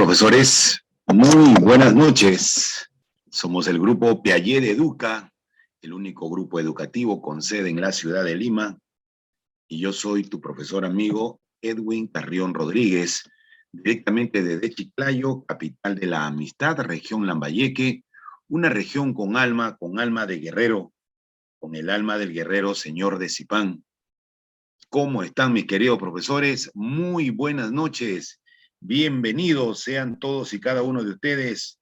Profesores, muy buenas noches. Somos el grupo Piaget Educa, el único grupo educativo con sede en la ciudad de Lima, y yo soy tu profesor amigo Edwin Carrión Rodríguez, directamente desde Chiclayo, capital de la amistad, región Lambayeque, una región con alma de guerrero, con el alma del guerrero señor de Zipán. ¿Cómo están mis queridos profesores? Muy buenas noches. Bienvenidos sean todos y cada uno de ustedes.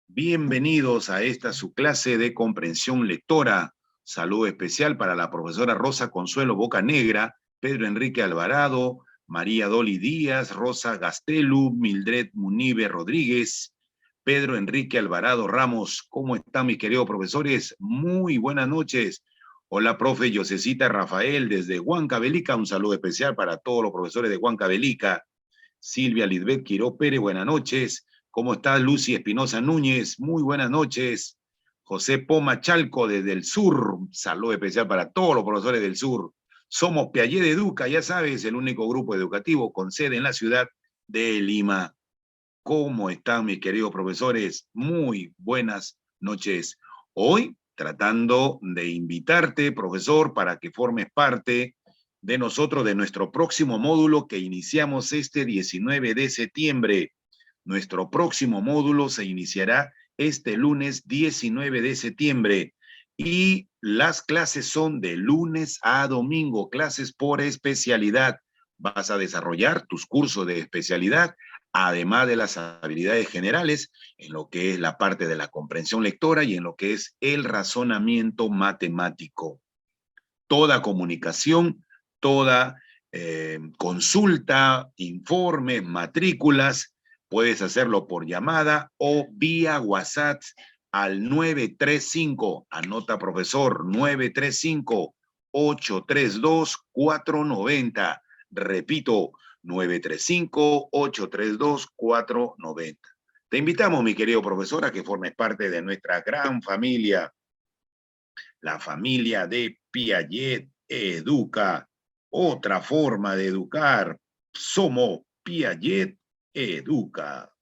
Bienvenidos a esta su clase de comprensión lectora. Saludo especial para la profesora Rosa Consuelo Bocanegra, Pedro Enrique Alvarado, María Doli Díaz, Rosa Gastelu, Mildred Munive Rodríguez, Pedro Enrique Alvarado Ramos. ¿Cómo están mis queridos profesores? Muy buenas noches. Hola, profe Yosecita Rafael desde Huancavelica. Un saludo especial para todos los profesores de Huancavelica. Silvia Lisbeth Quiró Pérez, buenas noches. ¿Cómo está Lucy Espinosa Núñez? Muy buenas noches. José Poma Chalco desde el sur. Un saludo especial para todos los profesores del sur. Somos Piaget Educa, ya sabes, el único grupo educativo con sede en la ciudad de Lima. ¿Cómo están mis queridos profesores? Muy buenas noches. Hoy tratando de invitarte, profesor, para que formes parte de nosotros, de nuestro próximo módulo que iniciamos este 19 de septiembre. Nuestro próximo módulo se iniciará este lunes 19 de septiembre y las clases son de lunes a domingo, clases por especialidad. Vas a desarrollar tus cursos de especialidad, además de las habilidades generales, en lo que es la parte de la comprensión lectora y en lo que es el razonamiento matemático. Toda comunicación, toda consulta, informes, matrículas, puedes hacerlo por llamada o vía WhatsApp al 935, anota profesor, 935-832-490. Repito, 935-832-490. Te invitamos, mi querido profesor, a que formes parte de nuestra gran familia, la familia de Piaget Educa. Otra forma de educar. Somos Piaget Educa.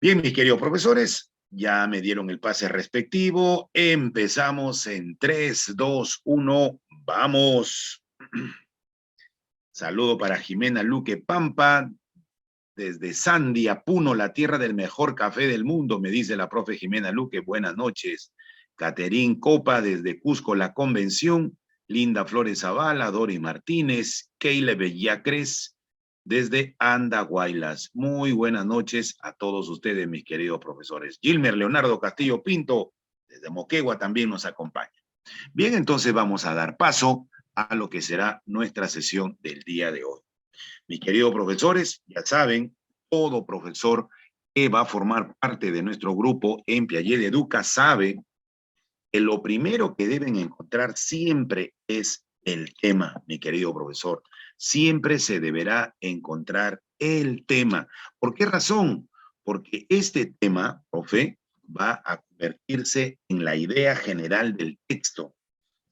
Bien, mis queridos profesores, ya me dieron el pase respectivo. Empezamos en 3, 2, 1. ¡Vamos! Saludo para Jimena Luque Pampa, desde Sandia, Puno, la tierra del mejor café del mundo, me dice la profe Jimena Luque. Buenas noches. Caterín Copa, desde Cusco, la Convención. Linda Flores Zavala, Dori Martínez, Keile Bellacres, desde Andahuaylas. Muy buenas noches a todos ustedes, mis queridos profesores. Gilmer Leonardo Castillo Pinto, desde Moquegua, también nos acompaña. Bien, entonces vamos a dar paso a lo que será nuestra sesión del día de hoy. Mis queridos profesores, ya saben, todo profesor que va a formar parte de nuestro grupo en Piaget Educa sabe que lo primero que deben encontrar siempre es el tema, mi querido profesor. Siempre se deberá encontrar el tema. ¿Por qué razón? Porque este tema, profe, va a convertirse en la idea general del texto.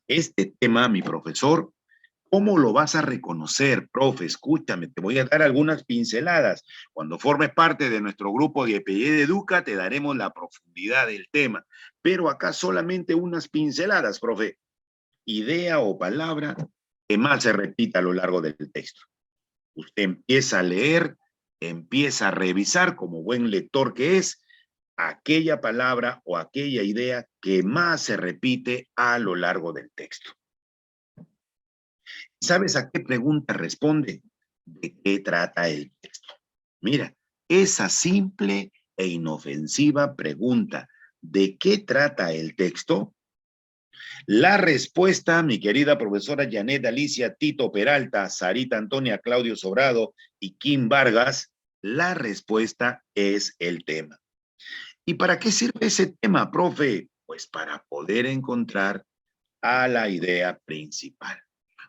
Este tema, mi profesor, ¿cómo lo vas a reconocer, profe? Escúchame, te voy a dar algunas pinceladas. Cuando formes parte de nuestro grupo de Piaget Educa, te daremos la profundidad del tema. Pero acá solamente unas pinceladas, profe. Idea o palabra que más se repita a lo largo del texto. Usted empieza a leer, empieza a revisar como buen lector que es, aquella palabra o aquella idea que más se repite a lo largo del texto. ¿Sabes a qué pregunta responde? ¿De qué trata el texto? Mira, esa simple e inofensiva pregunta, ¿de qué trata el texto? La respuesta, mi querida profesora Janet Alicia Tito Peralta, Sarita Antonia Claudio Sobrado y Kim Vargas, la respuesta es el tema. ¿Y para qué sirve ese tema, profe? Pues para poder encontrar a la idea principal.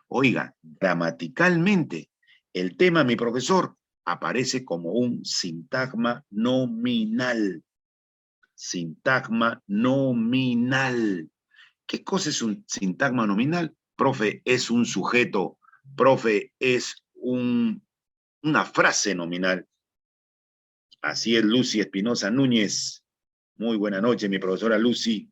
Oiga, gramaticalmente, el tema, mi profesor, aparece como un sintagma nominal. Sintagma nominal. ¿Qué cosa es un sintagma nominal? Profe, es un sujeto. Profe, es una frase nominal. Así es, Lucy Espinosa Núñez. Muy buena noche, mi profesora Lucy.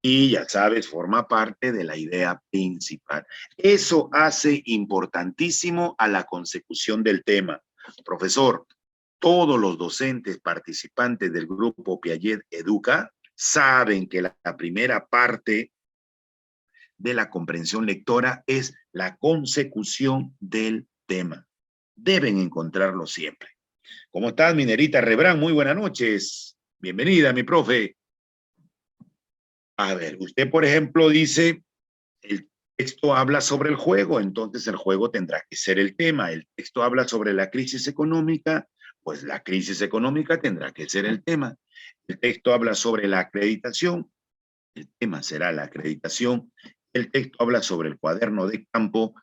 Y ya sabes, forma parte de la idea principal. Eso hace importantísimo a la consecución del tema. Profesor, todos los docentes participantes del grupo Piaget Educa saben que la primera parte de la comprensión lectora es la consecución del tema. Deben encontrarlo siempre. ¿Cómo estás, Minerita Rebrán? Muy buenas noches. Bienvenida, mi profe. A ver, usted, por ejemplo, dice, el texto habla sobre el juego, entonces el juego tendrá que ser el tema. El texto habla sobre la crisis económica, pues la crisis económica tendrá que ser el tema. El texto habla sobre la acreditación, el tema será la acreditación. El texto habla sobre el cuaderno de campo,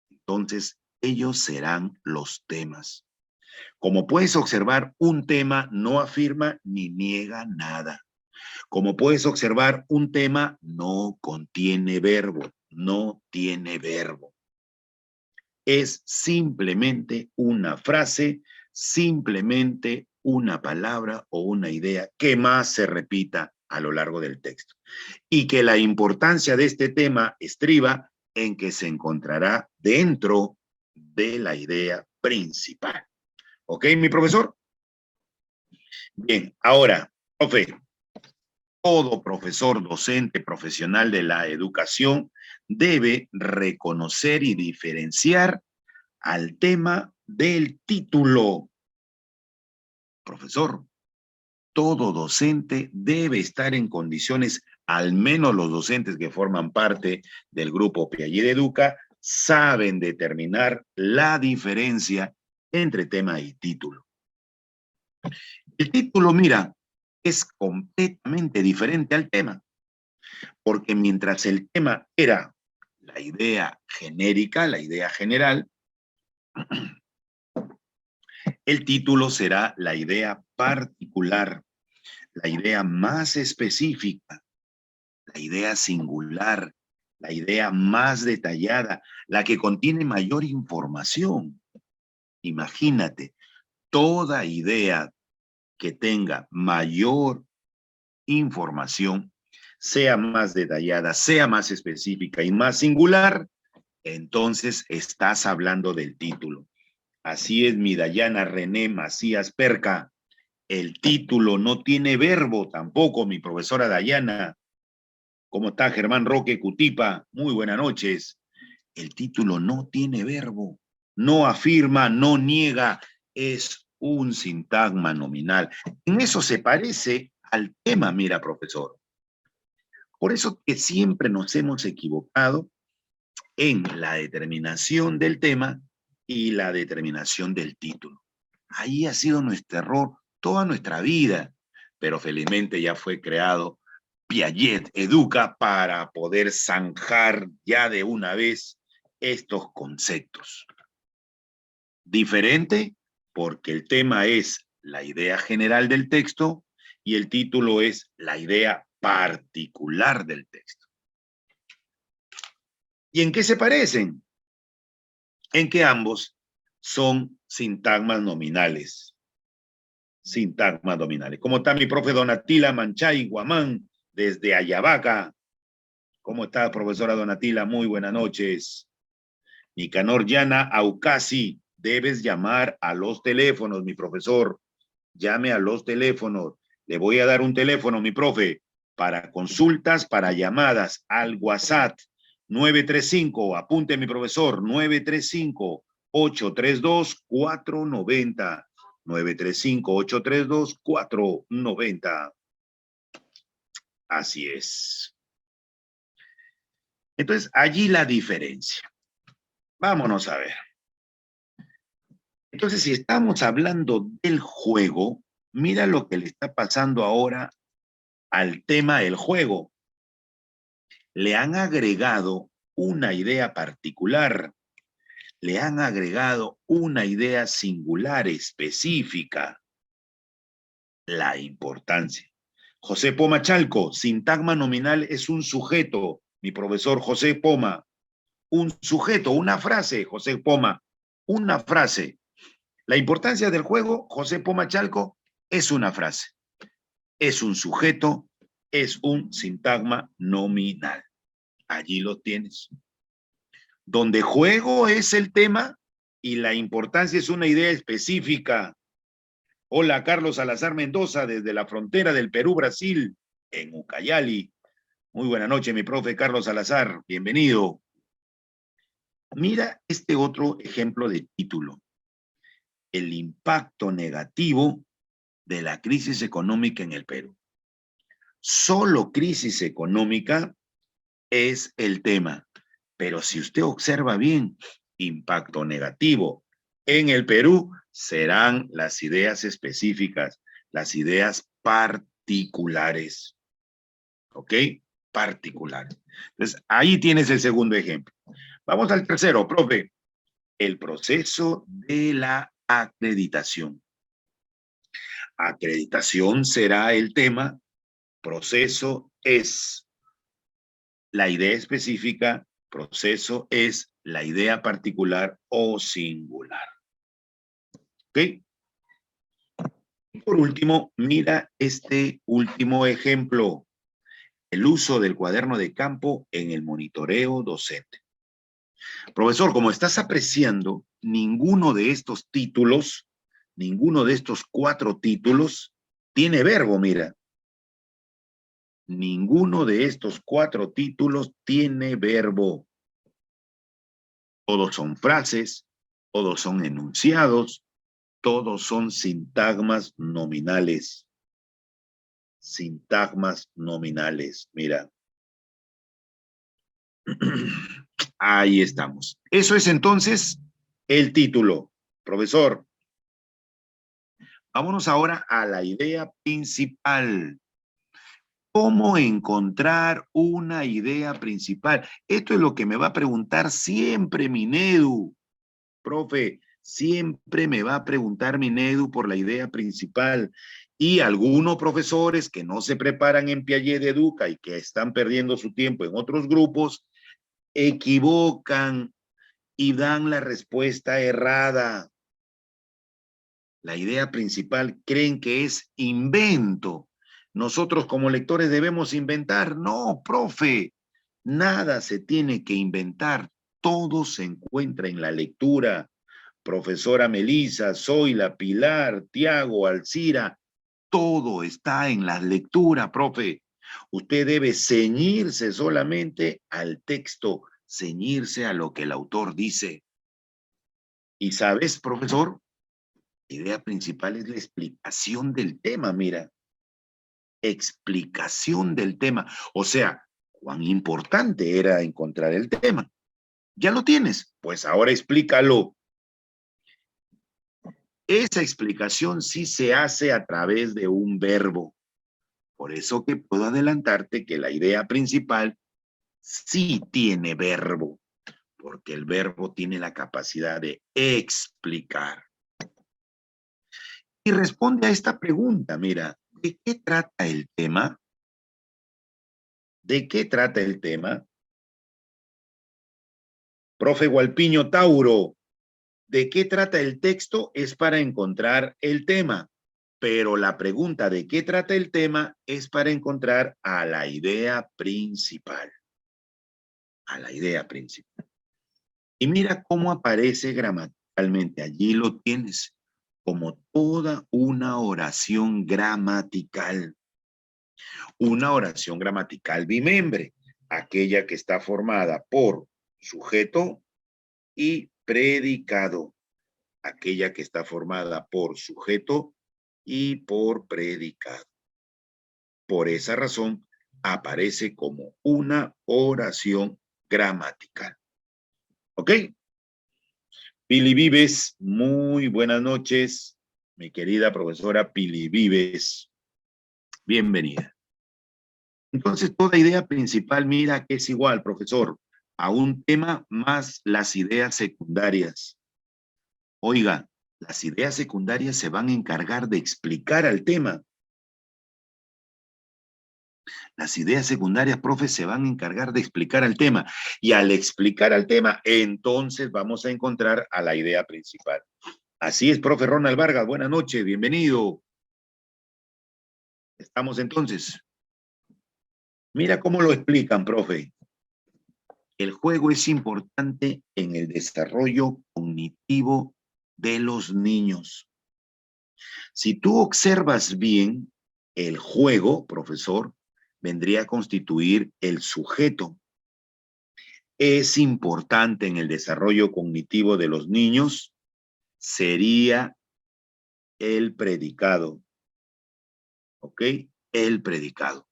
entonces ellos serán los temas. Como puedes observar, un tema no afirma ni niega nada. Como puedes observar, un tema no contiene verbo, no tiene verbo. Es simplemente una frase, simplemente una palabra o una idea que más se repita a lo largo del texto. Y que la importancia de este tema estriba en que se encontrará dentro de la idea principal. ¿Ok, mi profesor? Bien, ahora, profe, todo profesor, docente, profesional de la educación debe reconocer y diferenciar al tema del título. Profesor, todo docente debe estar en condiciones, al menos los docentes que forman parte del grupo Piaget Educa, saben determinar la diferencia entre tema y título. El título, mira, es completamente diferente al tema, porque mientras el tema era la idea genérica, la idea general, el título será la idea particular, la idea más específica, la idea singular, la idea más detallada, la que contiene mayor información. Imagínate, toda idea que tenga mayor información, sea más detallada, sea más específica y más singular, entonces estás hablando del título. Así es, mi Dayana René Macías Perca. El título no tiene verbo tampoco, mi profesora Dayana. ¿Cómo está Germán Roque Cutipa? Muy buenas noches. El título no tiene verbo, no afirma, no niega, es un sintagma nominal. En eso se parece al tema, mira, profesor. Por eso que siempre nos hemos equivocado en la determinación del tema y la determinación del título. Ahí ha sido nuestro error toda nuestra vida, pero felizmente ya fue creado Piaget Educa para poder zanjar ya de una vez estos conceptos. Diferente porque el tema es la idea general del texto y el título es la idea particular del texto. ¿Y en qué se parecen? En que ambos son sintagmas nominales. Sintagmas nominales. ¿Cómo está mi profe Donatila Manchay Guamán desde Ayabaca? ¿Cómo está, profesora Donatila? Muy buenas noches. Nicanor Llana Aucasi, debes llamar a los teléfonos, mi profesor. Llame a los teléfonos. Le voy a dar un teléfono, mi profe, para consultas, para llamadas al WhatsApp 935, apunte mi profesor, 935-832-490. 935-832-490. Así es. Entonces, allí la diferencia. Vámonos a ver. Entonces, si estamos hablando del juego, mira lo que le está pasando ahora al tema del juego. Le han agregado una idea particular, le han agregado una idea singular, específica, la importancia. José Poma Chalco, sintagma nominal es un sujeto, mi profesor José Poma, un sujeto, una frase, José Poma, una frase. La importancia del juego, José Pomachalco, es una frase, es un sujeto, es un sintagma nominal. Allí lo tienes. Donde juego es el tema y la importancia es una idea específica. Hola, Carlos Salazar Mendoza, desde la frontera del Perú-Brasil, en Ucayali. Muy buena noche, mi profe Carlos Salazar. Bienvenido. Mira este otro ejemplo de título. El impacto negativo de la crisis económica en el Perú. Solo crisis económica es el tema. Pero si usted observa bien, impacto negativo en el Perú serán las ideas específicas, las ideas particulares. ¿Ok? Particulares. Entonces, ahí tienes el segundo ejemplo. Vamos al tercero, profe. El proceso de la acreditación. Acreditación será el tema, proceso es la idea específica, proceso es la idea particular o singular. ¿Ok? Por último, mira este último ejemplo. El uso del cuaderno de campo en el monitoreo docente. Profesor, como estás apreciando, ninguno de estos títulos, ninguno de estos 4 títulos tiene verbo, mira. Ninguno de estos 4 títulos tiene verbo. Todos son frases, todos son enunciados, todos son sintagmas nominales. Sintagmas nominales, mira. Ahí estamos. Eso es entonces el título. Profesor, vámonos ahora a la idea principal. ¿Cómo encontrar una idea principal? Esto es lo que me va a preguntar siempre Minedu. Profe, siempre me va a preguntar Minedu por la idea principal. Y algunos profesores que no se preparan en Piaget de Educa y que están perdiendo su tiempo en otros grupos, equivocan y dan la respuesta errada. La idea principal creen que es invento. Nosotros como lectores debemos inventar. No, profe, nada se tiene que inventar. Todo se encuentra en la lectura. Profesora Melisa, Zoila, Pilar, Tiago, Alcira, todo está en la lectura, profe. Usted debe ceñirse solamente al texto, ceñirse a lo que el autor dice. ¿Y sabes, profesor? La idea principal es la explicación del tema, mira. Explicación del tema. O sea, cuán importante era encontrar el tema. ¿Ya lo tienes? Pues ahora explícalo. Esa explicación sí se hace a través de un verbo. Por eso que puedo adelantarte que la idea principal sí tiene verbo, porque el verbo tiene la capacidad de explicar. Y responde a esta pregunta, mira, ¿de qué trata el tema? ¿De qué trata el tema? Profe Gualpiño Tauro, ¿de qué trata el texto? Es para encontrar el tema, pero la pregunta ¿de qué trata el tema? Es para encontrar a la idea principal. A la idea principal. Y mira cómo aparece gramaticalmente. Allí lo tienes, como toda una oración gramatical. Una oración gramatical bimembre, aquella que está formada por sujeto y predicado. Aquella que está formada por sujeto y por predicado. Por esa razón, aparece como una oración gramatical. ¿Ok? Pili Vives, muy buenas noches. Mi querida profesora Pili Vives, bienvenida. Entonces, toda idea principal, mira que es igual, profesor, a un tema más las ideas secundarias. Oiga, las ideas secundarias se van a encargar de explicar al tema. Las ideas secundarias, profe, se van a encargar de explicar al tema. Y al explicar al tema, entonces vamos a encontrar a la idea principal. Así es, profe Ronald Vargas, buenas noches, bienvenido. Estamos entonces. Mira cómo lo explican, profe. El juego es importante en el desarrollo cognitivo de los niños. Si tú observas bien, el juego, profesor, vendría a constituir el sujeto. Es importante en el desarrollo cognitivo de los niños, sería el predicado. ¿Ok? El predicado.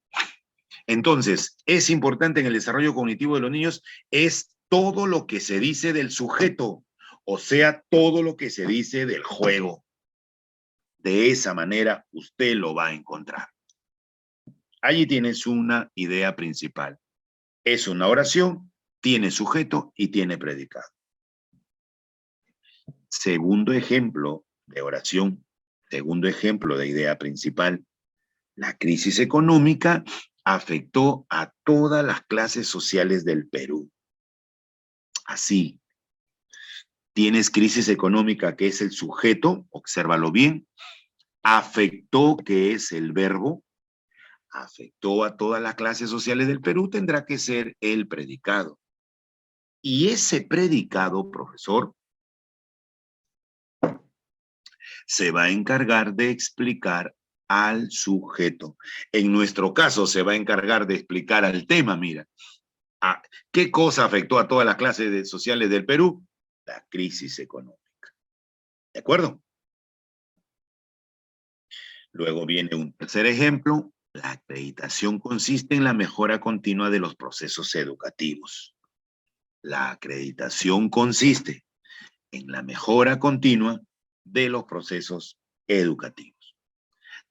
Entonces, es importante en el desarrollo cognitivo de los niños, es todo lo que se dice del sujeto, o sea, todo lo que se dice del juego. De esa manera, usted lo va a encontrar. Allí tienes una idea principal. Es una oración, tiene sujeto y tiene predicado. Segundo ejemplo de oración, segundo ejemplo de idea principal. La crisis económica afectó a todas las clases sociales del Perú. Así, tienes crisis económica, que es el sujeto, obsérvalo bien, afectó, que es el verbo, afectó a todas las clases sociales del Perú, tendrá que ser el predicado. Y ese predicado, profesor, se va a encargar de explicar al sujeto. En nuestro caso, se va a encargar de explicar al tema, mira. ¿Qué cosa afectó a todas las clases sociales del Perú? La crisis económica. ¿De acuerdo? Luego viene un tercer ejemplo. La acreditación consiste en la mejora continua de los procesos educativos. La acreditación consiste en la mejora continua de los procesos educativos.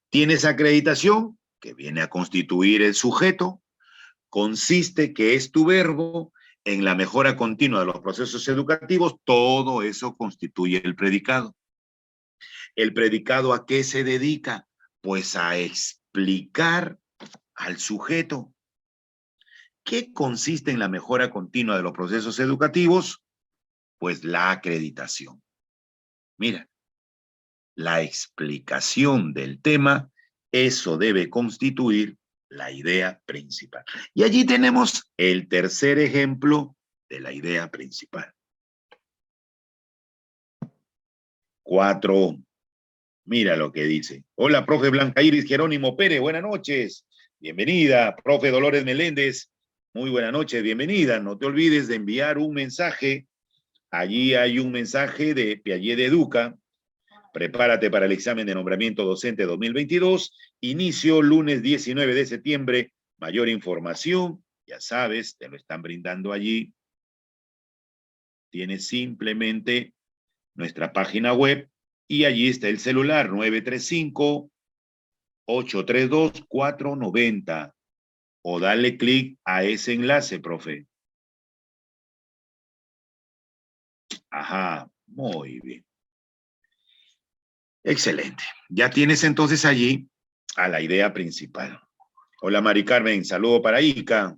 Tienes acreditación, que viene a constituir el sujeto, consiste, que es tu verbo, en la mejora continua de los procesos educativos, todo eso constituye el predicado. ¿El predicado a qué se dedica? Pues a explicar al sujeto. ¿Qué consiste en la mejora continua de los procesos educativos? Pues la acreditación. Mira, la explicación del tema, eso debe constituir la idea principal. Y allí tenemos el tercer ejemplo de la idea principal. 4. Mira lo que dice. Hola, profe Blanca Iris Jerónimo Pérez, buenas noches. Bienvenida, profe Dolores Meléndez. Muy buenas noches, bienvenida. No te olvides de enviar un mensaje. Allí hay un mensaje de Piaget Educa. Prepárate para el examen de nombramiento docente 2022. Inicio lunes 19 de septiembre. Mayor información, ya sabes, te lo están brindando allí. Tienes simplemente nuestra página web y allí está el celular 935-832-490. O dale clic a ese enlace, profe. Ajá, muy bien. Excelente. Ya tienes entonces allí a la idea principal. Hola, Mari Carmen, saludo para Ica.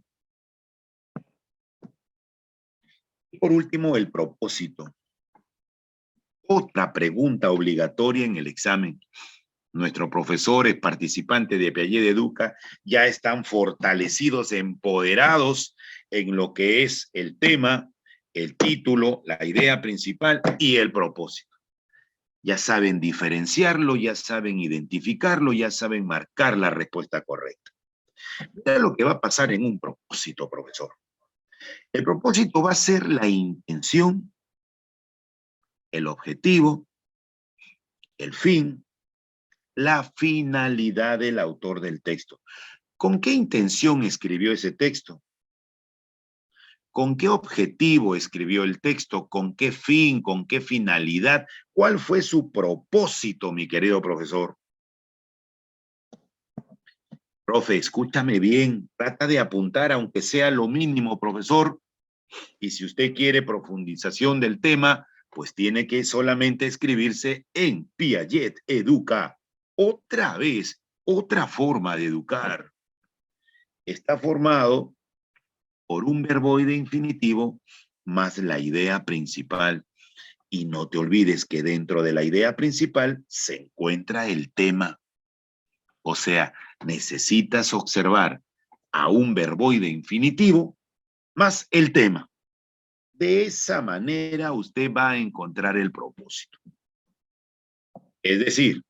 Y por último, el propósito. Otra pregunta obligatoria en el examen. Nuestros profesores participantes de Piaget Educa ya están fortalecidos, empoderados en lo que es el tema, el título, la idea principal y el propósito. Ya saben diferenciarlo, ya saben identificarlo, ya saben marcar la respuesta correcta. Mira lo que va a pasar en un propósito, profesor. El propósito va a ser la intención, el objetivo, el fin, la finalidad del autor del texto. ¿Con qué intención escribió ese texto? ¿Con qué objetivo escribió el texto? ¿Con qué fin? ¿Con qué finalidad? ¿Cuál fue su propósito, mi querido profesor? Profe, escúchame bien, trata de apuntar aunque sea lo mínimo, profesor. Y si usted quiere profundización del tema, pues tiene que solamente escribirse en Piaget Educa. Otra vez, otra forma de educar. Está formado por un verboide infinitivo más la idea principal. Y no te olvides que dentro de la idea principal se encuentra el tema. O sea, necesitas observar a un verboide infinitivo más el tema. De esa manera usted va a encontrar el propósito. Es decir,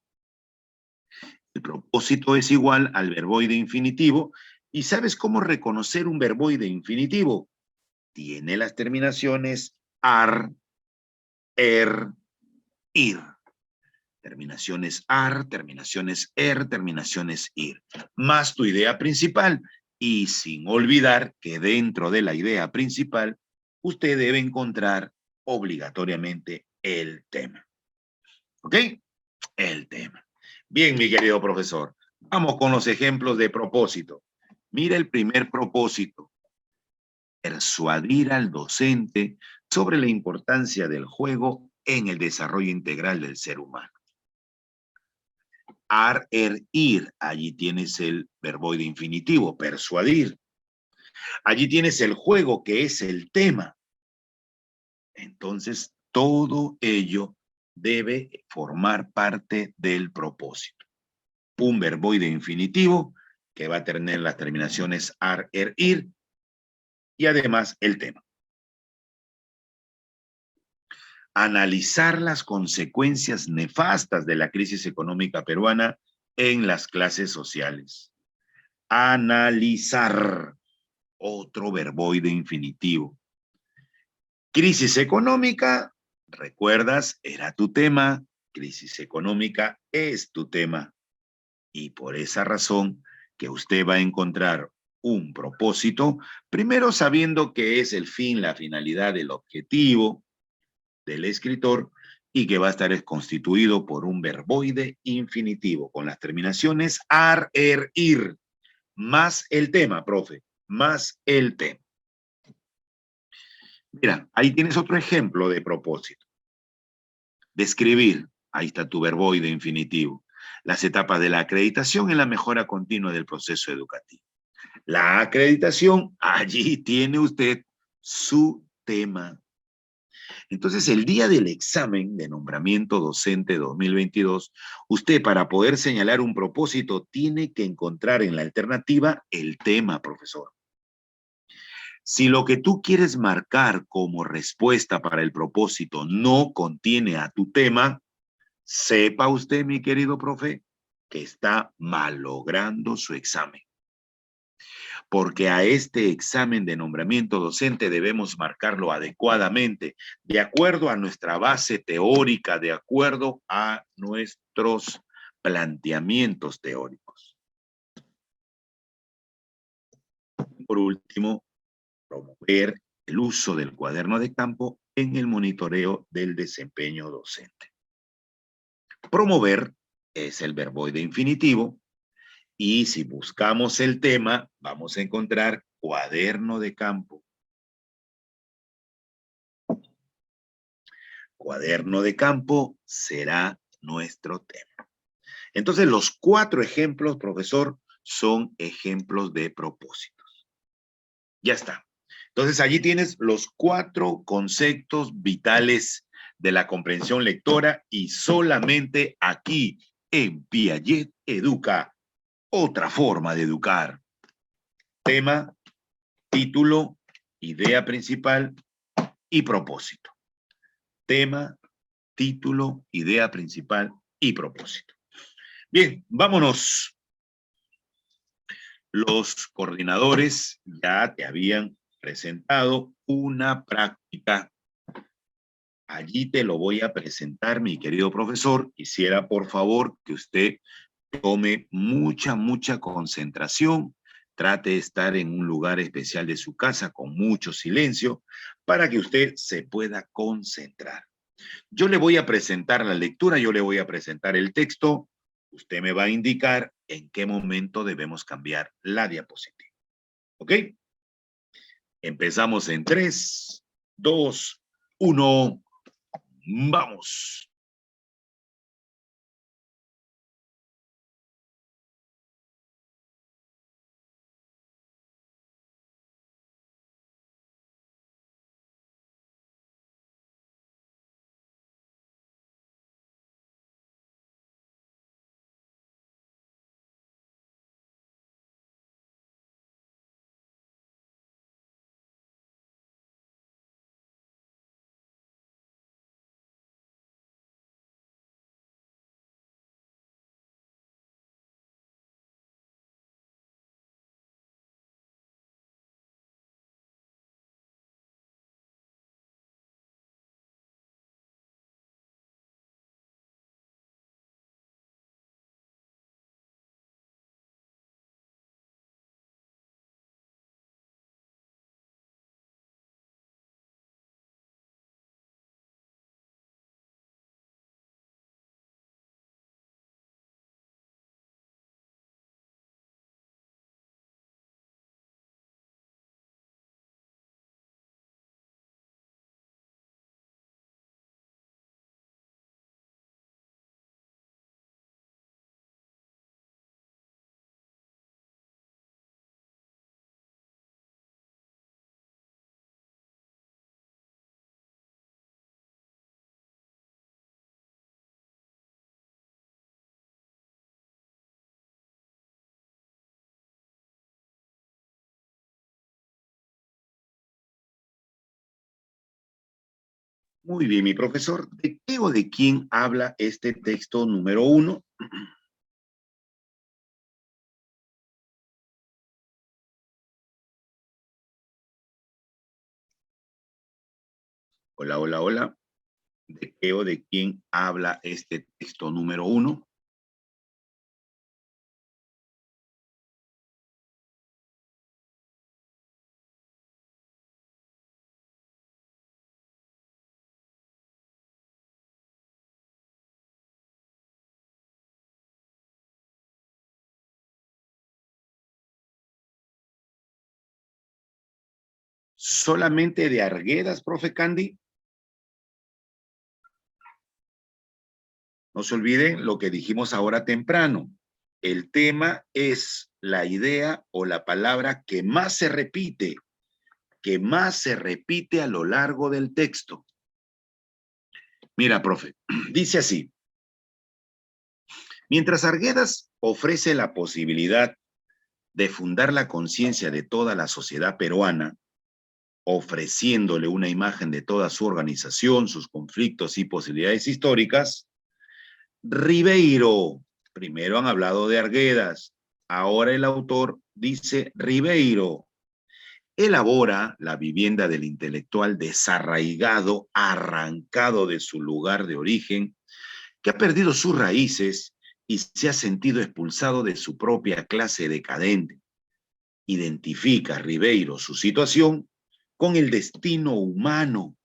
el propósito es igual al verboide infinitivo. ¿Y sabes cómo reconocer un verboide infinitivo? Tiene las terminaciones ar, er, ir. Terminaciones ar, terminaciones er, terminaciones ir. Más tu idea principal. Y sin olvidar que dentro de la idea principal, usted debe encontrar obligatoriamente el tema. ¿Ok? El tema. Bien, mi querido profesor. Vamos con los ejemplos de propósito. Mira el primer propósito. Persuadir al docente sobre la importancia del juego en el desarrollo integral del ser humano. Ar, er, ir. Allí tienes el verboide infinitivo, persuadir. Allí tienes el juego, que es el tema. Entonces, todo ello debe formar parte del propósito. Un verboide infinitivo que va a tener las terminaciones ar, er, ir y además el tema. Analizar las consecuencias nefastas de la crisis económica peruana en las clases sociales. Analizar, otro verboide infinitivo. Crisis económica, recuerdas, era tu tema. Crisis económica es tu tema. Y por esa razón que usted va a encontrar un propósito, primero sabiendo qué es el fin, la finalidad, el objetivo del escritor, y que va a estar constituido por un verboide infinitivo con las terminaciones ar, er, ir, más el tema, profe, más el tema. Mira, ahí tienes otro ejemplo de propósito. Describir, ahí está tu verboide infinitivo, las etapas de la acreditación en la mejora continua del proceso educativo. La acreditación, allí tiene usted su tema. Entonces, el día del examen de nombramiento docente 2022, usted para poder señalar un propósito tiene que encontrar en la alternativa el tema, profesor. Si lo que tú quieres marcar como respuesta para el propósito no contiene a tu tema, sepa usted, mi querido profe, que está malogrando su examen. Porque a este examen de nombramiento docente debemos marcarlo adecuadamente, de acuerdo a nuestra base teórica, de acuerdo a nuestros planteamientos teóricos. Por último, promover el uso del cuaderno de campo en el monitoreo del desempeño docente. Promover es el verboide infinitivo y si buscamos el tema, vamos a encontrar cuaderno de campo. Cuaderno de campo será nuestro tema. Entonces, los 4 ejemplos, profesor, son ejemplos de propósitos. Ya está. Entonces, allí tienes los 4 conceptos vitales de la comprensión lectora y solamente aquí en Piaget Educa, otra forma de educar. Tema, título, idea principal y propósito. Tema, título, idea principal y propósito. Bien, vámonos. Los coordinadores ya te habían presentado una práctica. Allí te lo voy a presentar, mi querido profesor. Quisiera, por favor, que usted tome mucha concentración. Trate de estar en un lugar especial de su casa con mucho silencio para que usted se pueda concentrar. Yo le voy a presentar la lectura, yo le voy a presentar el texto. Usted me va a indicar en qué momento debemos cambiar la diapositiva. ¿Ok? Empezamos en 3, 2, 1. ¡Vamos! Muy bien, mi profesor. ¿De qué o de quién habla este texto número 1? Hola, hola, hola. ¿De qué o de quién habla este texto número 1? ¿Solamente de Arguedas, profe Candy? No se olviden lo que dijimos ahora temprano. El tema es la idea o la palabra que más se repite a lo largo del texto. Mira, profe, dice así. Mientras Arguedas ofrece la posibilidad de fundar la conciencia de toda la sociedad peruana, ofreciéndole una imagen de toda su organización, sus conflictos y posibilidades históricas, Ribeiro, primero han hablado de Arguedas, ahora el autor dice Ribeiro, elabora la vivienda del intelectual desarraigado, arrancado de su lugar de origen, que ha perdido sus raíces y se ha sentido expulsado de su propia clase decadente. Identifica Ribeiro su situación con el destino humano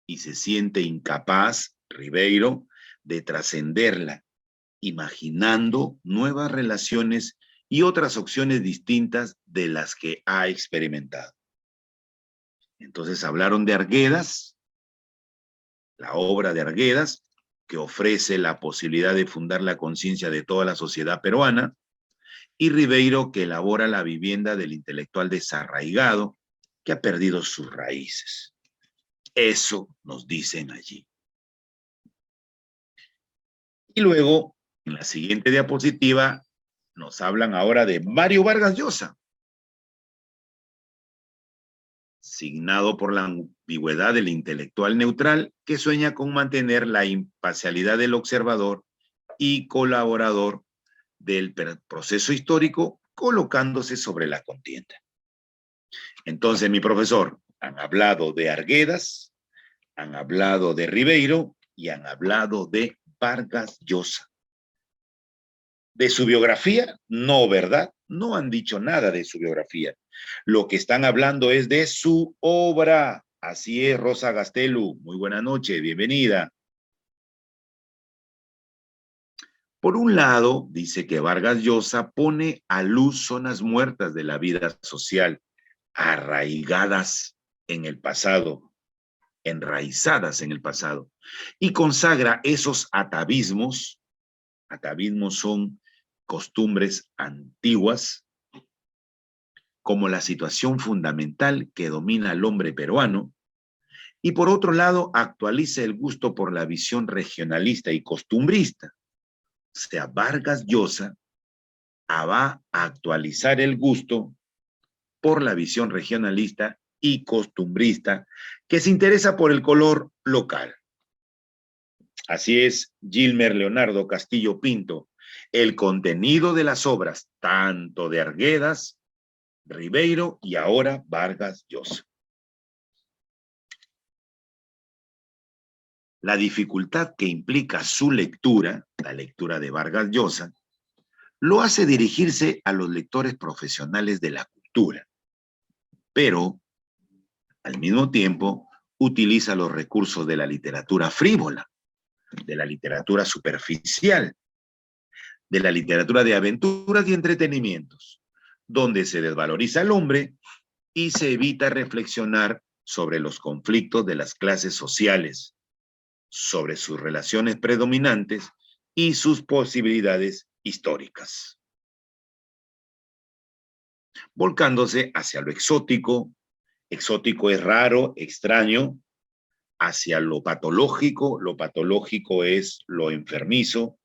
y se siente incapaz, Ribeiro, de trascenderla, imaginando nuevas relaciones y otras opciones distintas de las que ha experimentado. Entonces hablaron de Arguedas, la obra de Arguedas, que ofrece la posibilidad de fundar la conciencia de toda la sociedad peruana, y Ribeiro, que elabora la vivienda del intelectual desarraigado, que ha perdido sus raíces. Eso nos dicen allí. Y luego, en la siguiente diapositiva, nos hablan ahora de Mario Vargas Llosa, signado por la ambigüedad del intelectual neutral que sueña con mantener la imparcialidad del observador y colaborador del proceso histórico, colocándose sobre la contienda. Entonces, mi profesor, han hablado de Arguedas, han hablado de Ribeiro y han hablado de Vargas Llosa. De su biografía, no, ¿verdad? No han dicho nada de su biografía. Lo que están hablando es de su obra. Así es, Rosa Gastelu. Muy buena noche, bienvenida. Por un lado, dice que Vargas Llosa pone a luz zonas muertas de la vida social, arraigadas en el pasado, enraizadas en el pasado, y consagra esos atavismos. Atavismos son costumbres antiguas, como la situación fundamental que domina al hombre peruano, y por otro lado actualiza el gusto por la visión regionalista y costumbrista. O sea, Vargas Llosa va a actualizar el gusto por la visión regionalista y costumbrista que se interesa por el color local. Así es, Gilmer Leonardo Castillo Pinto. El contenido de las obras, tanto de Arguedas, Ribeiro y ahora Vargas Llosa. La dificultad que implica su lectura, la lectura de Vargas Llosa, lo hace dirigirse a los lectores profesionales de la cultura, pero al mismo tiempo utiliza los recursos de la literatura frívola, de la literatura superficial, de la literatura de aventuras y entretenimientos, donde se desvaloriza al hombre y se evita reflexionar sobre los conflictos de las clases sociales, sobre sus relaciones predominantes y sus posibilidades históricas, volcándose hacia lo exótico. Exótico es raro, extraño, hacia lo patológico es lo enfermizo,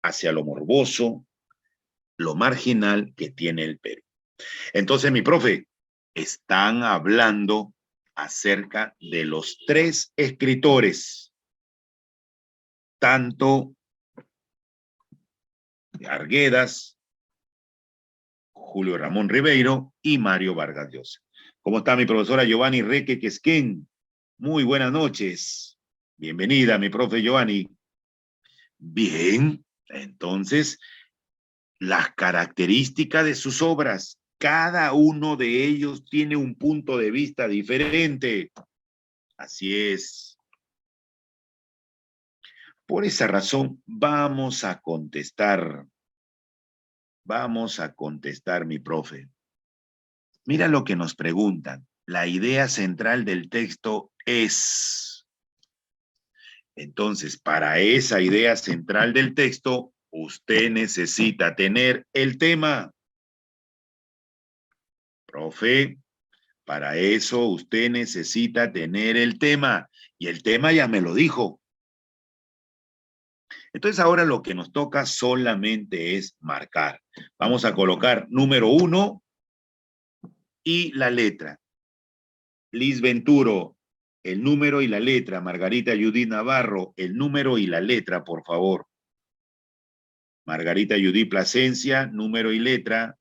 hacia lo morboso, lo marginal que tiene el Perú. Entonces, mi profe, están hablando acerca de los tres escritores, tanto Arguedas, Julio Ramón Ribeiro y Mario Vargas Llosa. ¿Cómo está mi profesora Giovanni Reque Quesquén? Muy buenas noches. Bienvenida, mi profe Giovanni. Bien, entonces, las características de sus obras, cada uno de ellos tiene un punto de vista diferente. Así es. Por esa razón, vamos a contestar. Vamos a contestar, mi profe. Mira lo que nos preguntan. La idea central del texto es. Entonces, para esa idea central del texto, usted necesita tener el tema. Profe, para eso usted necesita tener el tema. Y el tema ya me lo dijo. Entonces ahora lo que nos toca solamente es marcar. Vamos a colocar número 1 y la letra. Liz Venturo, el número y la letra. Margarita Judith Navarro, el número y la letra, por favor. Margarita Judith Plasencia, número y letra.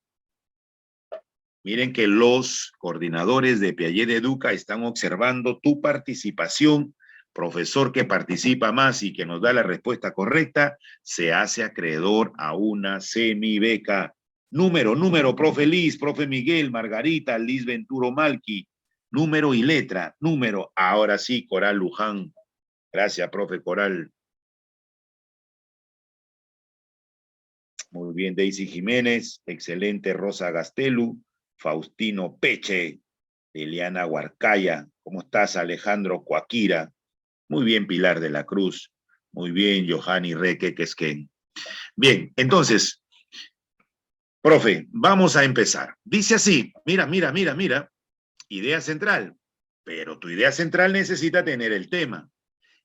Miren que los coordinadores de Piaget Educa están observando tu participación. Profesor que participa más y que nos da la respuesta correcta, se hace acreedor a una semibeca. Número, profe Liz, profe Miguel, Margarita, Liz Venturo Malqui. Número y letra, número. Ahora sí, Coral Luján. Gracias, profe Coral. Muy bien, Daisy Jiménez. Excelente, Rosa Gastelu. Faustino Peche. Eliana Huarcaya. ¿Cómo estás, Alejandro Coaquira? Muy bien, Pilar de la Cruz. Muy bien, Johanny Reque Quesquén. Bien, entonces, profe, vamos a empezar. Dice así, mira. Idea central. Pero tu idea central necesita tener el tema.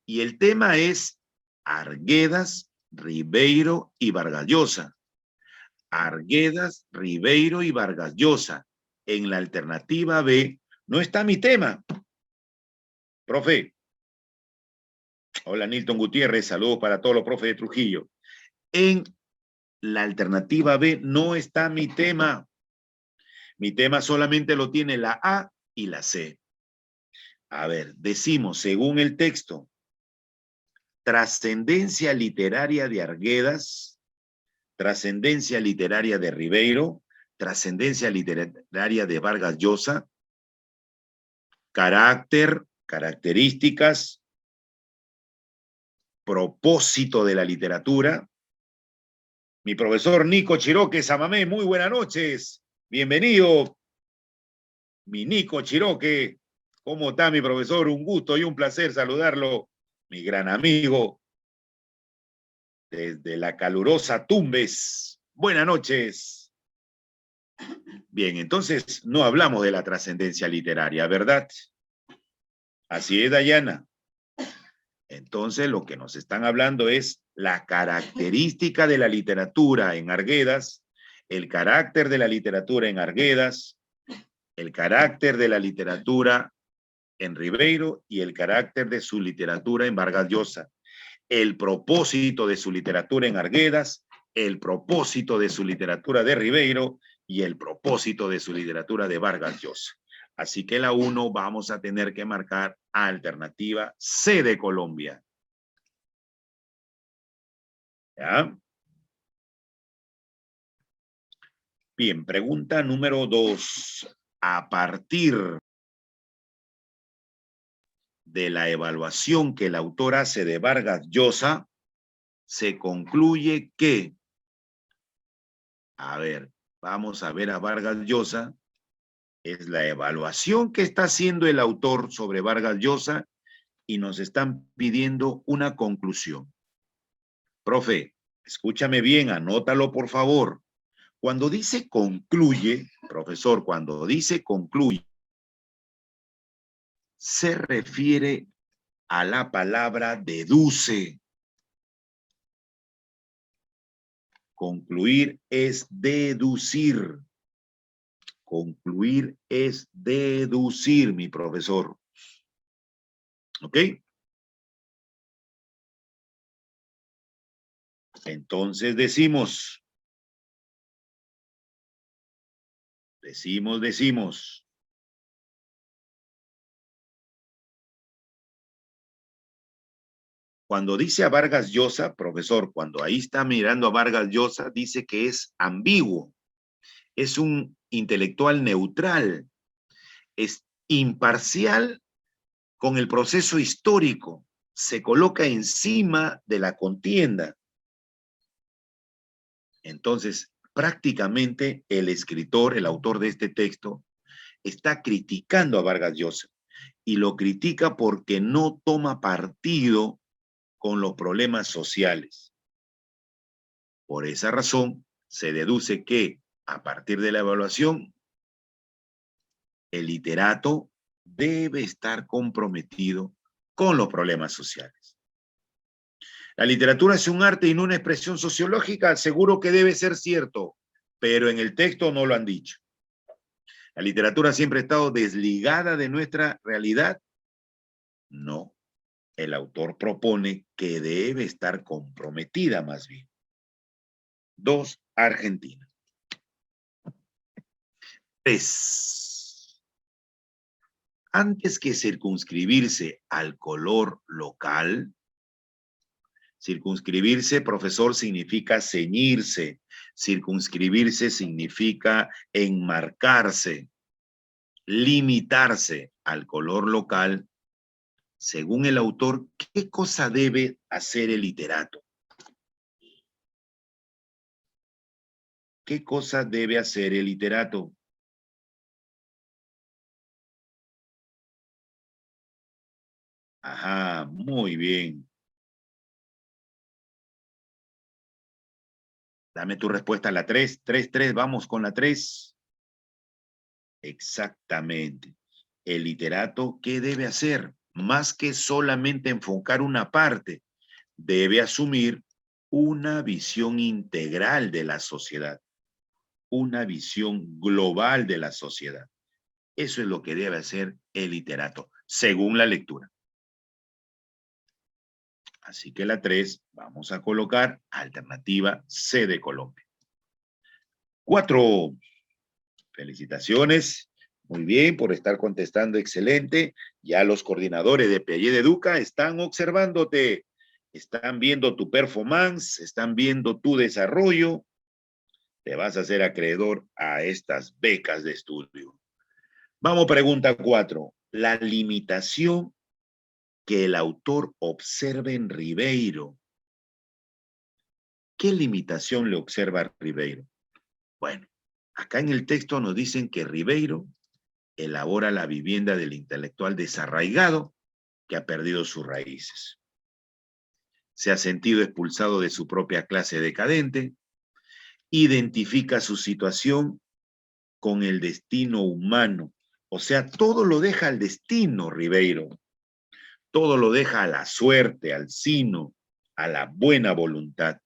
Y el tema es Arguedas, Ribeiro y Vargas Llosa. Arguedas, Ribeiro y Vargas Llosa. En la alternativa B no está mi tema. Profe. Hola, Nilton Gutiérrez. Saludos para todos los profes de Trujillo. En la alternativa B no está mi tema. Mi tema solamente lo tiene la A y la C. A ver, decimos, según el texto, trascendencia literaria de Arguedas, trascendencia literaria de Ribeiro, trascendencia literaria de Vargas Llosa, carácter, características, propósito de la literatura. Mi profesor Nico Chiroque Samamé, muy buenas noches. Bienvenido, mi Nico Chiroque. ¿Cómo está, mi profesor? Un gusto y un placer saludarlo, mi gran amigo, desde la calurosa Tumbes. Buenas noches. Bien, entonces no hablamos de la trascendencia literaria, ¿verdad? Así es, Dayana. Entonces lo que nos están hablando es la característica de la literatura en Arguedas, el carácter de la literatura en Arguedas, el carácter de la literatura en Ribeiro y el carácter de su literatura en Vargas Llosa, el propósito de su literatura en Arguedas, el propósito de su literatura de Ribeiro y el propósito de su literatura de Vargas Llosa. Así que la 1 vamos a tener que marcar alternativa C de Colombia. ¿Ya? Bien, pregunta número 2. A partir de la evaluación que el autor hace de Vargas Llosa, se concluye que, a ver, vamos a ver a Vargas Llosa, es la evaluación que está haciendo el autor sobre Vargas Llosa y nos están pidiendo una conclusión. Profe, escúchame bien, anótalo por favor. Cuando dice concluye, profesor, cuando dice concluye, se refiere a la palabra deduce. Concluir es deducir. Concluir es deducir, mi profesor. ¿Ok? Entonces decimos. Cuando dice a Vargas Llosa, profesor, cuando ahí está mirando a Vargas Llosa, dice que es ambiguo, es un intelectual neutral, es imparcial con el proceso histórico, se coloca encima de la contienda. Entonces, prácticamente el escritor, el autor de este texto, está criticando a Vargas Llosa y lo critica porque no toma partido con los problemas sociales. Por esa razón, se deduce que, a partir de la evaluación, el literato debe estar comprometido con los problemas sociales. La literatura es un arte y no una expresión sociológica, seguro que debe ser cierto, pero en el texto no lo han dicho. ¿La literatura siempre ha estado desligada de nuestra realidad? No. El autor propone que debe estar comprometida más bien. 2. Argentina. 3. Antes que circunscribirse al color local, circunscribirse, profesor, significa ceñirse. Circunscribirse significa enmarcarse, limitarse al color local. Según el autor, ¿qué cosa debe hacer el literato? ¿Qué cosa debe hacer el literato? Ajá, muy bien. Dame tu respuesta a la 3. 3, vamos con la 3. Exactamente. El literato, ¿qué debe hacer? Más que solamente enfocar una parte, debe asumir una visión integral de la sociedad, una visión global de la sociedad. Eso es lo que debe hacer el literato, según la lectura. Así que la 3 vamos a colocar alternativa C de Colombia. 4. Felicitaciones. Muy bien por estar contestando, excelente. Ya los coordinadores de Piaget Educa están observándote, están viendo tu performance, están viendo tu desarrollo. Te vas a hacer acreedor a estas becas de estudio. Vamos, pregunta 4. La limitación que el autor observa en Ribeiro. ¿Qué limitación le observa a Ribeiro? Bueno, acá en el texto nos dicen que Ribeiro elabora la vivienda del intelectual desarraigado que ha perdido sus raíces. Se ha sentido expulsado de su propia clase decadente, identifica su situación con el destino humano. O sea, todo lo deja al destino, Ribeiro. Todo lo deja a la suerte, al sino, a la buena voluntad.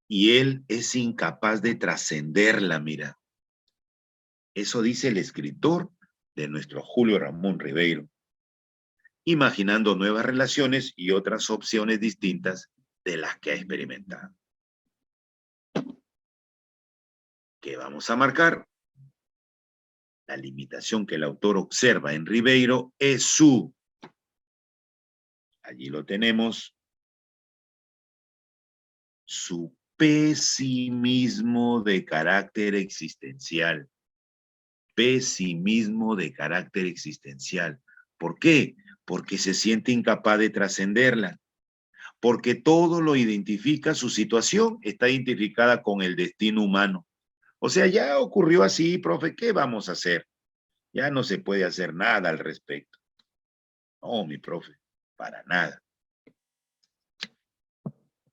Y él es incapaz de trascenderla, mira. Eso dice el escritor de nuestro Julio Ramón Ribeiro, imaginando nuevas relaciones y otras opciones distintas de las que ha experimentado. ¿Qué vamos a marcar? La limitación que el autor observa en Ribeiro es su, allí lo tenemos, su pesimismo de carácter existencial. Pesimismo de carácter existencial. ¿Por qué? Porque se siente incapaz de trascenderla. Porque todo lo identifica, su situación está identificada con el destino humano. O sea, ya ocurrió así, profe, ¿qué vamos a hacer? Ya no se puede hacer nada al respecto. No, mi profe, para nada.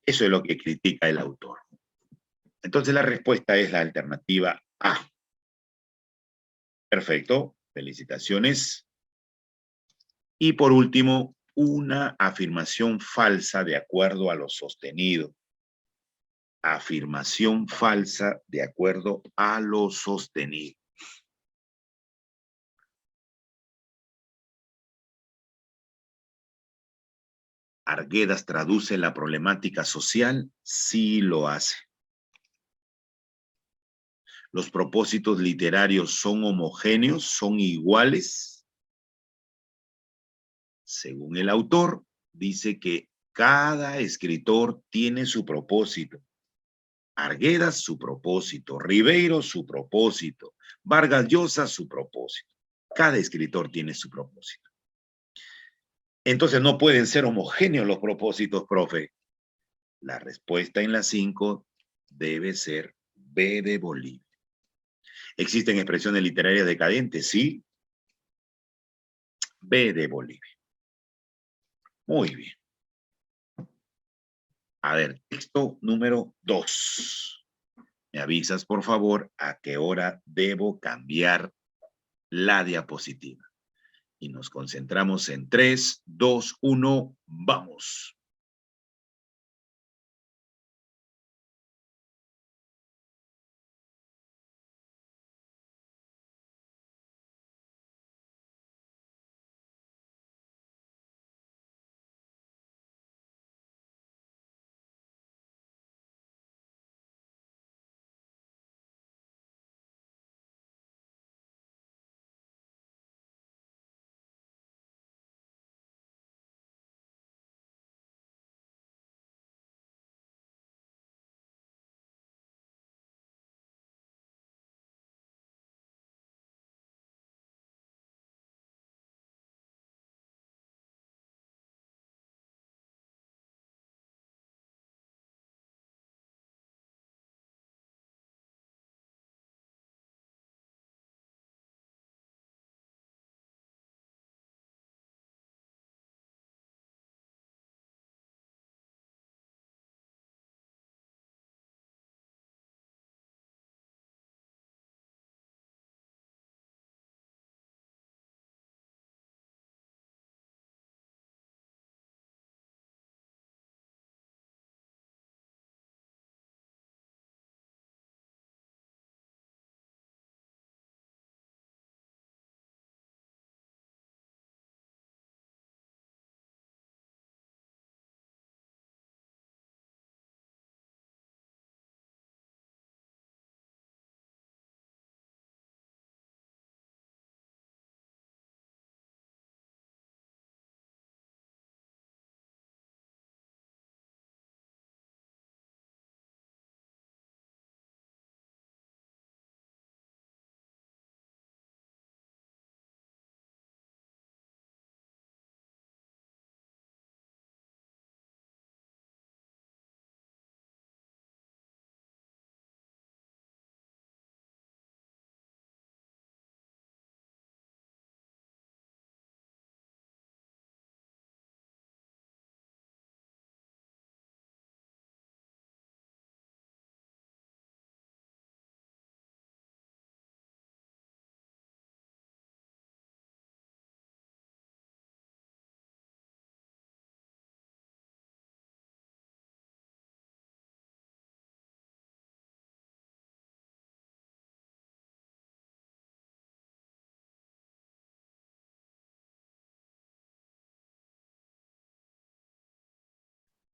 Eso es lo que critica el autor. Entonces la respuesta es la alternativa A. Perfecto, felicitaciones. Y por último, una afirmación falsa de acuerdo a lo sostenido. Afirmación falsa de acuerdo a lo sostenido. ¿Arguedas traduce la problemática social? Sí lo hace. ¿Los propósitos literarios son homogéneos? ¿Son iguales? Según el autor, dice que cada escritor tiene su propósito. Arguedas su propósito, Ribeiro su propósito, Vargas Llosa su propósito. Cada escritor tiene su propósito. Entonces no pueden ser homogéneos los propósitos, profe. La respuesta en la 5 debe ser B de Bolivia. ¿Existen expresiones literarias decadentes? Sí. B de Bolivia. Muy bien. A ver, texto número 2. Me avisas, por favor, a qué hora debo cambiar la diapositiva. Y nos concentramos en 3, 2, 1, vamos.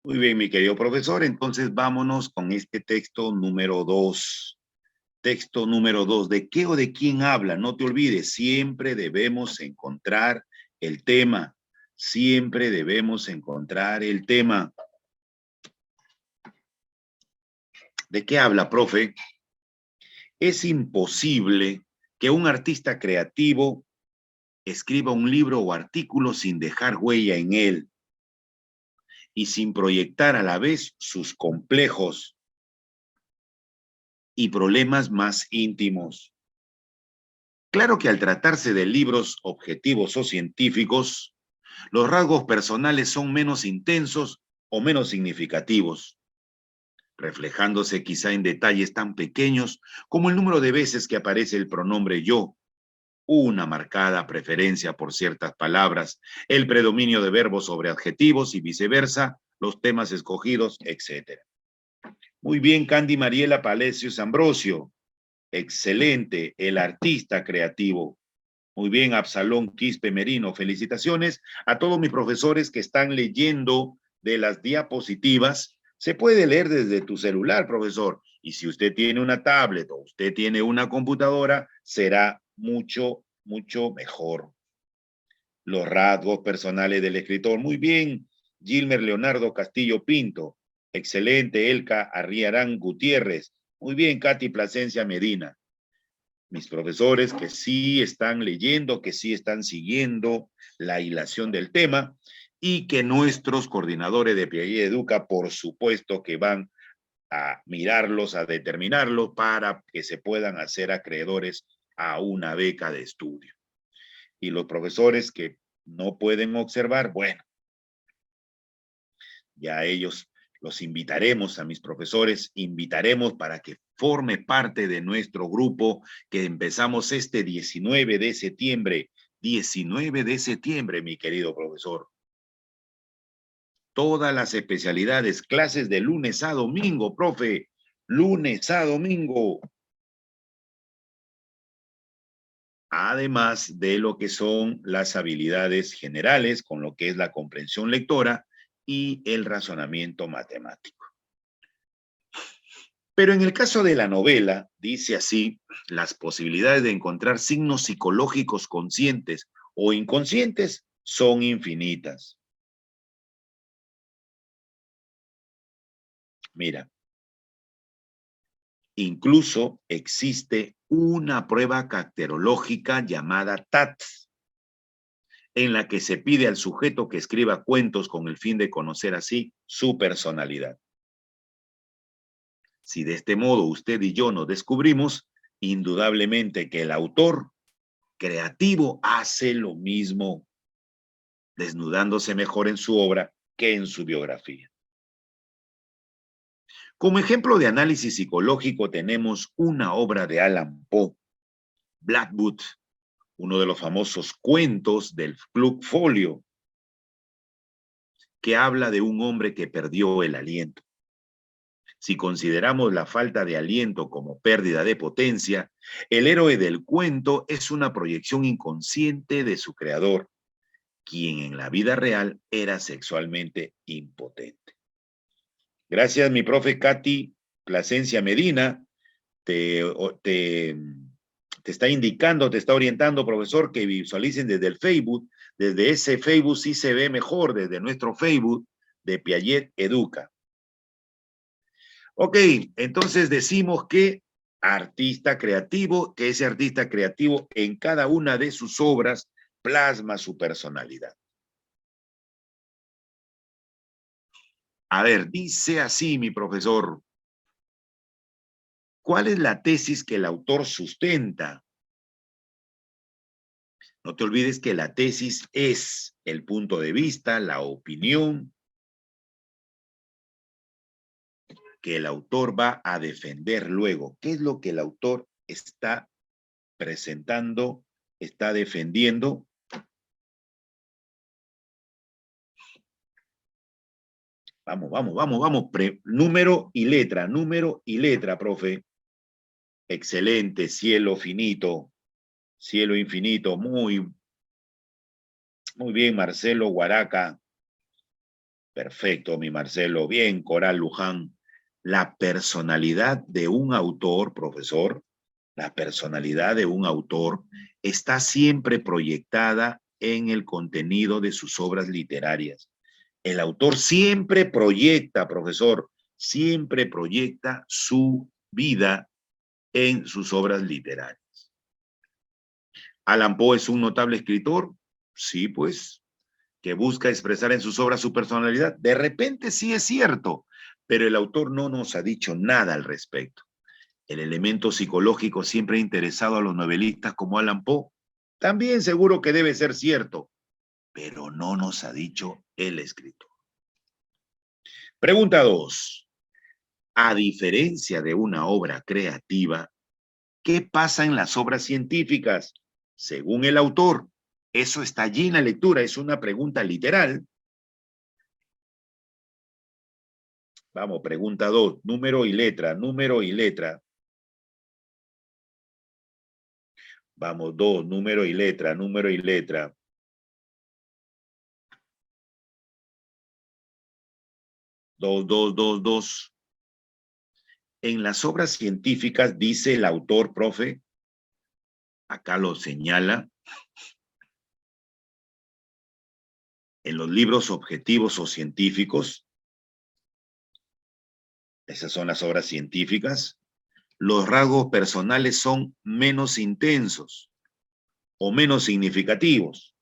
Muy bien, mi querido profesor. Entonces vámonos con este texto número 2. Texto número 2. ¿De qué o de quién habla? No te olvides, siempre debemos encontrar el tema. Siempre debemos encontrar el tema. ¿De qué habla, profe? Es imposible que un artista creativo escriba un libro o artículo sin dejar huella en él y sin proyectar a la vez sus complejos y problemas más íntimos. Claro que al tratarse de libros objetivos o científicos, los rasgos personales son menos intensos o menos significativos, reflejándose quizá en detalles tan pequeños como el número de veces que aparece el pronombre yo, una marcada preferencia por ciertas palabras, el predominio de verbos sobre adjetivos y viceversa, los temas escogidos, etc. Muy bien, Candy Mariela Palacios Ambrosio. Excelente, el artista creativo. Muy bien, Absalón Quispe Merino. Felicitaciones a todos mis profesores que están leyendo de las diapositivas se puede leer desde tu celular, profesor. Y si usted tiene una tablet o usted tiene una computadora, será mucho, mucho mejor. Los rasgos personales del escritor. Muy bien, Gilmer Leonardo Castillo Pinto. Excelente, Elka Arriarán Gutiérrez. Muy bien, Katy Plasencia Medina. Mis profesores que sí están leyendo, que sí están siguiendo la hilación del tema y que nuestros coordinadores de Piaget Educa, por supuesto que van a mirarlos, a determinarlos para que se puedan hacer acreedores a una beca de estudio. Y los profesores que no pueden observar, bueno, ya ellos los invitaremos a mis profesores, invitaremos para que forme parte de nuestro grupo que empezamos este 19 de septiembre. 19 de septiembre, mi querido profesor. Todas las especialidades, clases de lunes a domingo, profe. Lunes a domingo. Además de lo que son las habilidades generales, con lo que es la comprensión lectora y el razonamiento matemático. Pero en el caso de la novela, dice así, las posibilidades de encontrar signos psicológicos conscientes o inconscientes son infinitas. Mira, incluso existe una prueba caracterológica llamada TAT, en la que se pide al sujeto que escriba cuentos con el fin de conocer así su personalidad. Si de este modo usted y yo nos descubrimos, indudablemente que el autor creativo hace lo mismo, desnudándose mejor en su obra que en su biografía. Como ejemplo de análisis psicológico tenemos una obra de Allan Poe, Blackwood, uno de los famosos cuentos del Club Folio, que habla de un hombre que perdió el aliento. Si consideramos la falta de aliento como pérdida de potencia, el héroe del cuento es una proyección inconsciente de su creador, quien en la vida real era sexualmente impotente. Gracias, mi profe Katy Plasencia Medina. Te está indicando, te está orientando, profesor, que visualicen desde el Facebook. Desde ese Facebook sí se ve mejor, desde nuestro Facebook de Piaget Educa. Ok, entonces decimos que artista creativo, que ese artista creativo en cada una de sus obras plasma su personalidad. A ver, dice así mi profesor. ¿Cuál es la tesis que el autor sustenta? No te olvides que la tesis es el punto de vista, la opinión que el autor va a defender luego. ¿Qué es lo que el autor está presentando, está defendiendo? Vamos, vamos, vamos, vamos. Número y letra, profe. Excelente, cielo finito, cielo infinito. Muy bien, Marcelo Guaraca. Perfecto, mi Marcelo. Bien, Coral Luján. La personalidad de un autor, profesor, la personalidad de un autor está siempre proyectada en el contenido de sus obras literarias. El autor siempre proyecta, profesor, siempre proyecta su vida en sus obras literarias. Allan Poe es un notable escritor, sí, pues, que busca expresar en sus obras su personalidad. De repente sí es cierto, pero el autor no nos ha dicho nada al respecto. El elemento psicológico siempre ha interesado a los novelistas como Allan Poe. También seguro que debe ser cierto, pero no nos ha dicho el escritor. Pregunta 2. A diferencia de una obra creativa, ¿qué pasa en las obras científicas? Según el autor, eso está allí en la lectura, es una pregunta literal. Vamos, pregunta 2, número y letra, número y letra. Vamos, 2, número y letra, número y letra. 2. En las obras científicas, dice el autor, profe, acá lo señala, en los libros objetivos o científicos, esas son las obras científicas, los rasgos personales son menos intensos o menos significativos.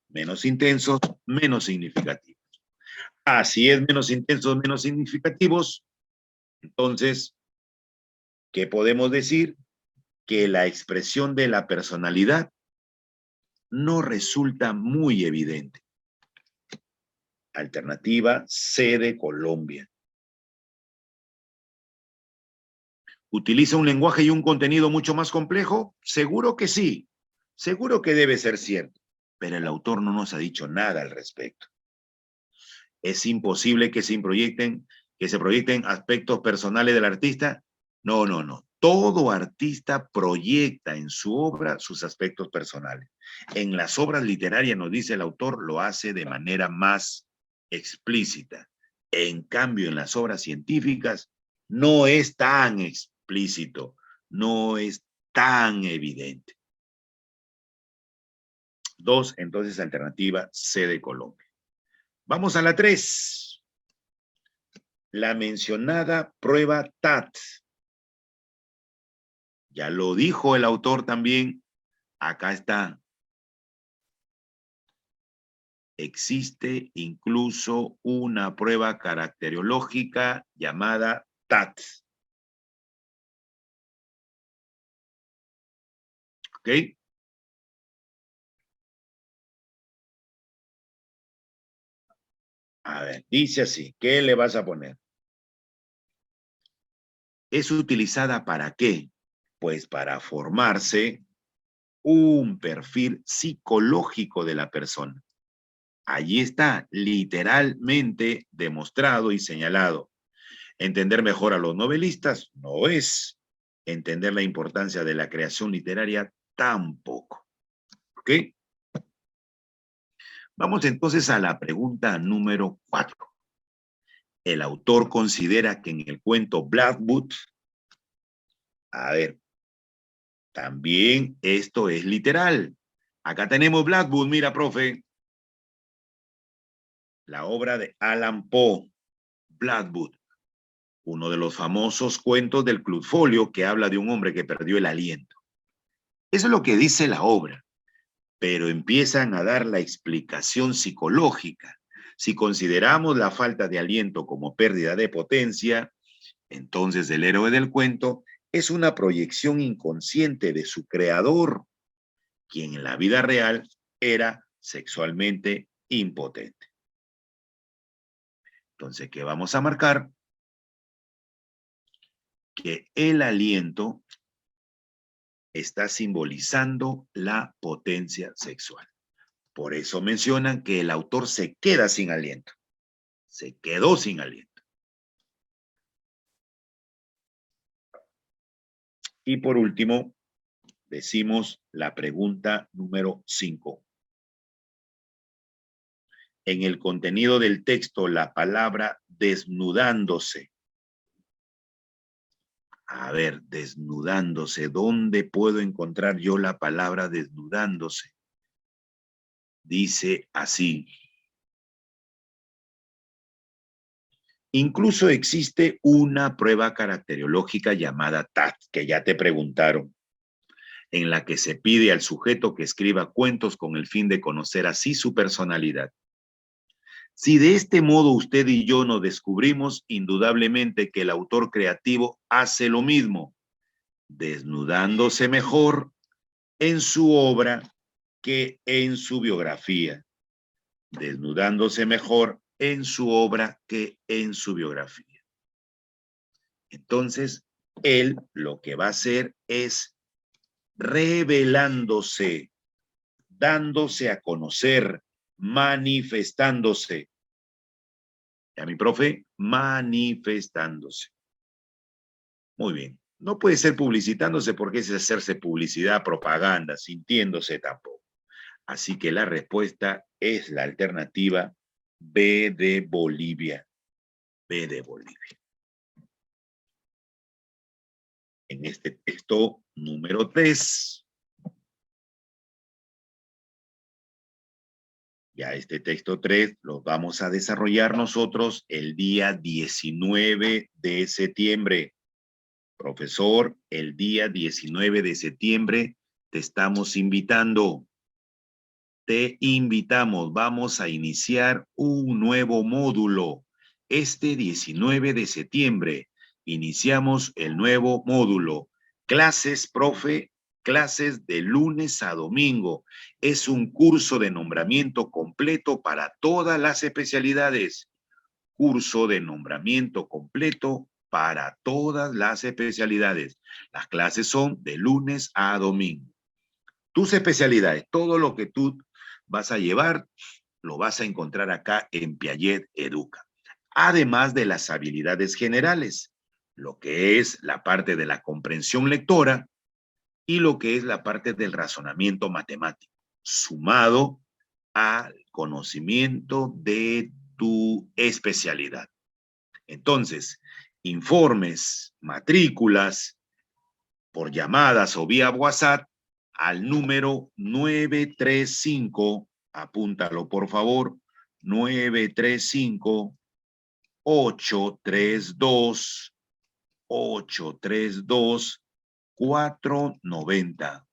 Menos intensos, menos significativos. Si es menos intensos, menos significativos, entonces, ¿qué podemos decir? Que la expresión de la personalidad no resulta muy evidente. Alternativa C de Colombia. ¿Utiliza un lenguaje y un contenido mucho más complejo? Seguro que sí. Seguro que debe ser cierto. Pero el autor no nos ha dicho nada al respecto. Es imposible que se proyecten aspectos personales del artista. No. Todo artista proyecta en su obra sus aspectos personales. En las obras literarias, nos dice el autor, lo hace de manera más explícita. En cambio, en las obras científicas, no es tan explícito, no es tan evidente. 2, entonces, alternativa C de Colombia. Vamos a la 3. La mencionada prueba TAT. Ya lo dijo el autor también. Acá está. Existe incluso una prueba caracterológica llamada TAT. ¿Ok? A ver, dice así. ¿Qué le vas a poner? ¿Es utilizada para qué? Pues para formarse un perfil psicológico de la persona. Allí está literalmente demostrado y señalado. Entender mejor a los novelistas no es. Entender la importancia de la creación literaria tampoco. ¿Ok? Vamos entonces a la pregunta número 4. El autor considera que en el cuento Blackwood, a ver, también esto es literal. Acá tenemos Blackwood, mira, profe. La obra de Allan Poe, Blackwood, uno de los famosos cuentos del Club Folio que habla de un hombre que perdió el aliento. Eso es lo que dice la obra, pero empiezan a dar la explicación psicológica. Si consideramos la falta de aliento como pérdida de potencia, entonces el héroe del cuento es una proyección inconsciente de su creador, quien en la vida real era sexualmente impotente. Entonces, ¿qué vamos a marcar? Que el aliento está simbolizando la potencia sexual. Por eso mencionan que el autor se queda sin aliento. Se quedó sin aliento. Y por último, decimos la pregunta número 5. En el contenido del texto, la palabra desnudándose. A ver, desnudándose. ¿Dónde puedo encontrar yo la palabra desnudándose? Dice así. Incluso existe una prueba caracterológica llamada TAT, que ya te preguntaron, en la que se pide al sujeto que escriba cuentos con el fin de conocer así su personalidad. Si de este modo usted y yo nos descubrimos, indudablemente que el autor creativo hace lo mismo, desnudándose mejor en su obra que en su biografía. Desnudándose mejor en su obra que en su biografía. Entonces, él lo que va a hacer es revelándose, dándose a conocer, manifestándose. ¿Ya mi profe? Manifestándose. Muy bien. No puede ser publicitándose porque es hacerse publicidad, propaganda, sintiéndose tampoco. Así que la respuesta es la alternativa B de Bolivia. B de Bolivia. En este texto número 3. Ya este texto 3 lo vamos a desarrollar nosotros el día 19 de septiembre. Profesor, el día 19 de septiembre te estamos invitando. Te invitamos, vamos a iniciar un nuevo módulo. Este 19 de septiembre iniciamos el nuevo módulo. Clases, profe, clases de lunes a domingo. Es un curso de nombramiento completo para todas las especialidades. Curso de nombramiento completo para todas las especialidades. Las clases son de lunes a domingo. Tus especialidades, todo lo que tú vas a llevar, lo vas a encontrar acá en Piaget Educa. Además de las habilidades generales, lo que es la parte de la comprensión lectora y lo que es la parte del razonamiento matemático, sumado al conocimiento de tu especialidad. Entonces, informes, matrículas, por llamadas o vía WhatsApp, al número 935, apúntalo por favor, 935-832-490.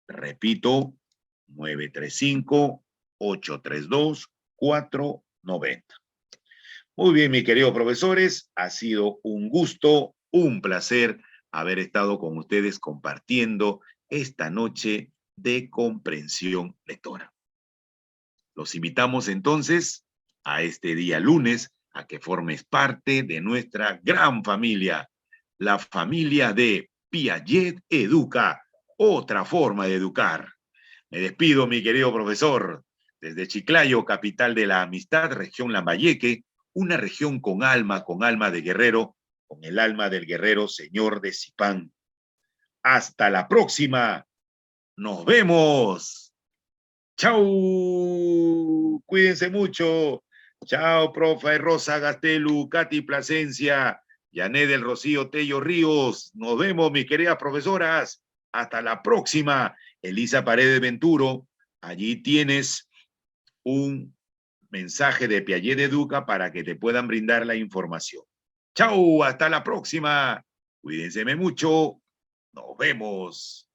Repito, 935-832-490. Muy bien, mis queridos profesores, ha sido un gusto, un placer haber estado con ustedes compartiendo esta noche de comprensión lectora. Los invitamos entonces a este día lunes a que formes parte de nuestra gran familia, la familia de Piaget Educa, otra forma de educar. Me despido, mi querido profesor, desde Chiclayo, capital de la amistad, región Lambayeque, una región con alma de guerrero, con el alma del guerrero señor de Zipán. Hasta la próxima. Nos vemos. Chau. Cuídense mucho. Chao, profe Rosa Gastelu, Katy Plasencia, Yané del Rocío Tello Ríos. Nos vemos, mis queridas profesoras. Hasta la próxima. Elisa Paredes Venturo, allí tienes un mensaje de Piaget Educa para que te puedan brindar la información. Chau, hasta la próxima. Cuídense mucho. Nos vemos.